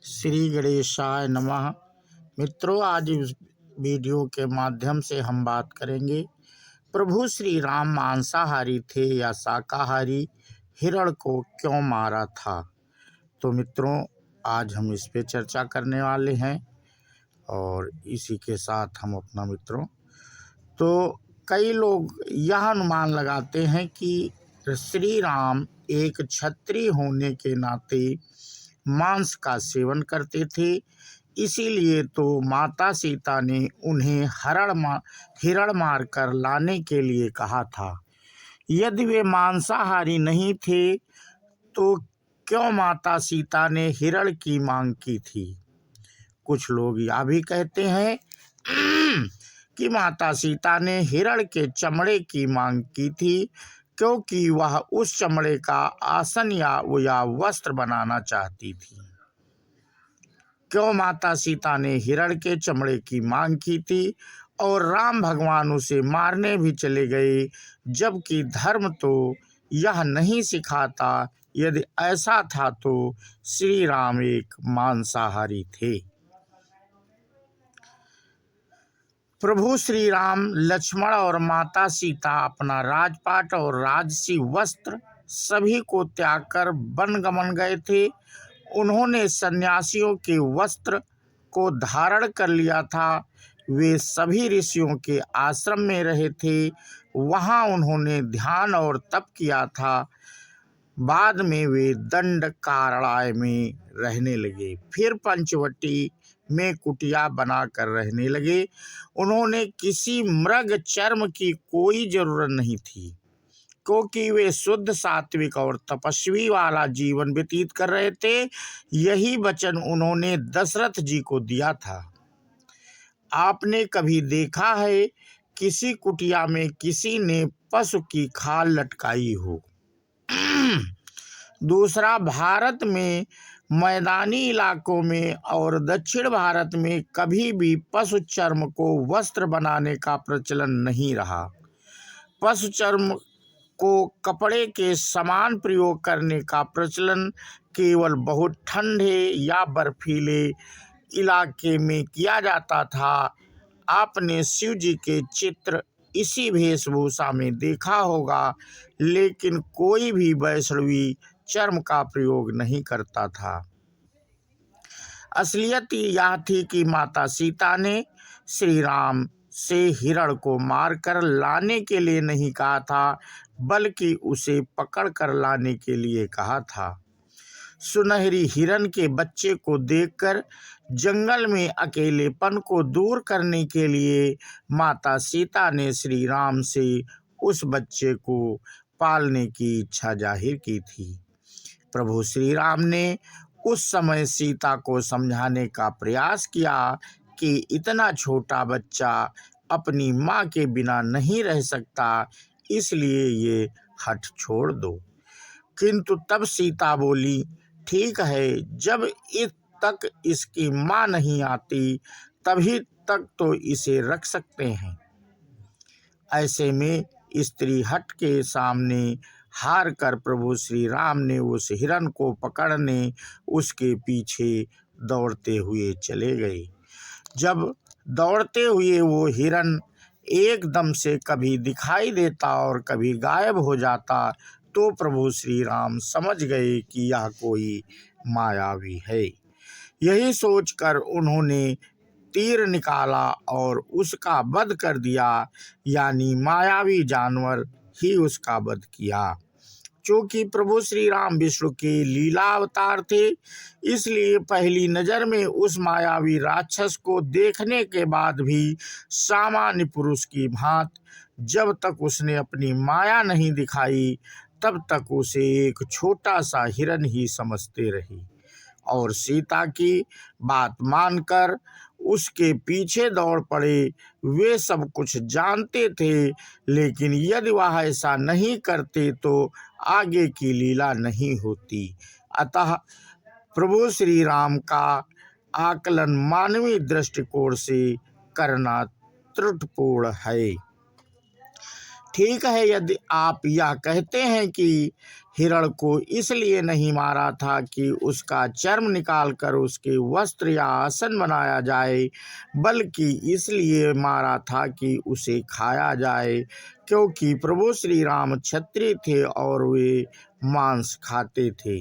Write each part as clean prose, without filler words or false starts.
श्री गणेशाय नमः। मित्रों, आज इस वीडियो के माध्यम से हम बात करेंगे प्रभु श्री राम मांसाहारी थे या शाकाहारी, हिरण को क्यों मारा था। तो मित्रों, आज हम इस पे चर्चा करने वाले हैं और इसी के साथ हम अपना तो कई लोग यह अनुमान लगाते हैं कि श्री राम एक क्षत्रिय होने के नाते मांस का सेवन करते थे, इसीलिए तो माता सीता ने उन्हें हिरण मार कर लाने के लिए कहा था। यदि वे मांसाहारी नहीं थे तो क्यों माता सीता ने हिरण की मांग की थी। कुछ लोग यह भी कहते हैं कि माता सीता ने हिरण के चमड़े की मांग की थी क्योंकि वह उस चमड़े का आसन या वस्त्र बनाना चाहती थी। क्यों माता सीता ने हिरण के चमड़े की मांग की थी और राम भगवान उसे मारने भी चले गए, जबकि धर्म तो यह नहीं सिखाता। यदि ऐसा था तो श्री राम एक मांसाहारी थे। प्रभु श्री राम, लक्ष्मण और माता सीता अपना राजपाट और राजसी वस्त्र सभी को त्याग कर वनगमन गए थे। उन्होंने सन्यासियों के वस्त्र को धारण कर लिया था। वे सभी ऋषियों के आश्रम में रहे थे। वहां उन्होंने ध्यान और तप किया था। बाद में वे दंडकारण्य में रहने लगे, फिर पंचवटी में कुटिया बनाकर रहने लगे। उन्होंने किसी मृग चर्म की कोई जरूरत नहीं थी, क्योंकि वे शुद्ध, सात्विक और तपस्वी वाला जीवन व्यतीत कर रहे थे। यही वचन उन्होंने दशरथ जी को दिया था। आपने कभी देखा है किसी कुटिया में किसी ने पशु की खाल लटकाई हो? दूसरा, भारत में मैदानी इलाकों में और दक्षिण भारत में कभी भी पशु चर्म को वस्त्र बनाने का प्रचलन नहीं रहा। पशु चर्म को कपड़े के समान प्रयोग करने का प्रचलन केवल बहुत ठंडे या बर्फीले इलाके में किया जाता था। आपने शिव जी के चित्र इसी वेशभूषा में देखा होगा, लेकिन कोई भी वैष्णवी चर्म का प्रयोग नहीं करता था। असलियत यह थी कि माता सीता ने श्री राम से हिरण को मारकर लाने के लिए नहीं कहा था, बल्कि उसे पकड़ कर लाने के लिए कहा था। सुनहरी हिरण के बच्चे को देखकर जंगल में अकेलेपन को दूर करने के लिए माता सीता ने श्री राम से उस बच्चे को पालने की इच्छा जाहिर की थी। प्रभु श्री राम ने उस समय सीता को समझाने का प्रयास किया कि इतना छोटा बच्चा अपनी माँ के बिना नहीं रह सकता, इसलिए ये हठ छोड़ दो। किंतु तब सीता बोली, ठीक है, जब तक इसकी माँ नहीं आती तभी तक तो इसे रख सकते हैं। ऐसे में स्त्री हट के सामने हार कर प्रभु श्री राम ने उस हिरण को पकड़ने उसके पीछे दौड़ते हुए चले गए। जब दौड़ते हुए वो हिरण एकदम से कभी दिखाई देता और कभी गायब हो जाता, तो प्रभु श्री राम समझ गए कि यह कोई मायावी है। यही सोचकर उन्होंने तीर निकाला और उसका वध कर दिया, यानी मायावी जानवर ही उसका वध किया। चूंकि प्रभु श्री राम विष्णु के लीला अवतार थे, इसलिए पहली नजर में उस मायावी राक्षस को देखने के बाद भी सामान्य पुरुष की भांति जब तक उसने अपनी माया नहीं दिखाई, तब तक उसे एक छोटा सा हिरण ही समझते रहे और सीता की बात मानकर उसके पीछे दौड़ पड़े। वे सब कुछ जानते थे, लेकिन यदि वह ऐसा नहीं करते तो आगे की लीला नहीं होती। अतः प्रभु श्री राम का आकलन मानवीय दृष्टिकोण से करना त्रुटिपूर्ण है। ठीक है, यदि आप यह कहते हैं कि हिरण को इसलिए नहीं मारा था कि उसका चर्म निकालकर उसके वस्त्र या आसन बनाया जाए, बल्कि इसलिए मारा था कि उसे खाया जाए, क्योंकि प्रभु श्री राम क्षत्रिय थे और वे मांस खाते थे।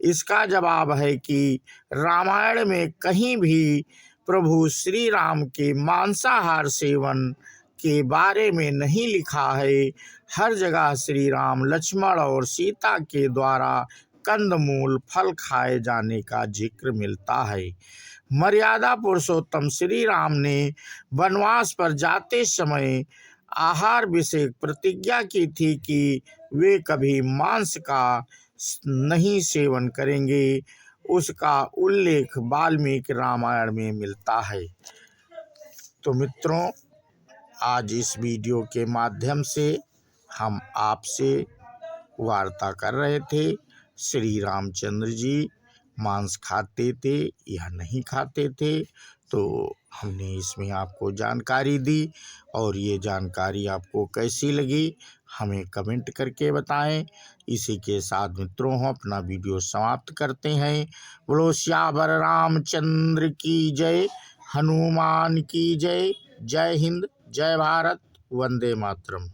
इसका जवाब है कि रामायण में कहीं भी प्रभु श्री राम के मांसाहार सेवन के बारे में नहीं लिखा है। हर जगह श्री राम, लक्ष्मण और सीता के द्वारा कंदमूल, फल खाए जाने का जिक्र मिलता है। मर्यादा पुरुषोत्तम श्री राम ने वनवास पर जाते समय आहार विषय प्रतिज्ञा की थी कि वे कभी मांस का नहीं सेवन करेंगे। उसका उल्लेख वाल्मीकि रामायण में मिलता है। तो मित्रों, आज इस वीडियो के माध्यम से हम आपसे वार्ता कर रहे थे। श्री रामचंद्र जी मांस खाते थे या नहीं खाते थे, तो हमने इसमें आपको जानकारी दी। और ये जानकारी आपको कैसी लगी हमें कमेंट करके बताएं। इसी के साथ मित्रों, हम अपना वीडियो समाप्त करते हैं। बोलो श्यावर रामचंद्र की जय, हनुमान की जय। जय हिंद, जय भारत, वंदे मातरम।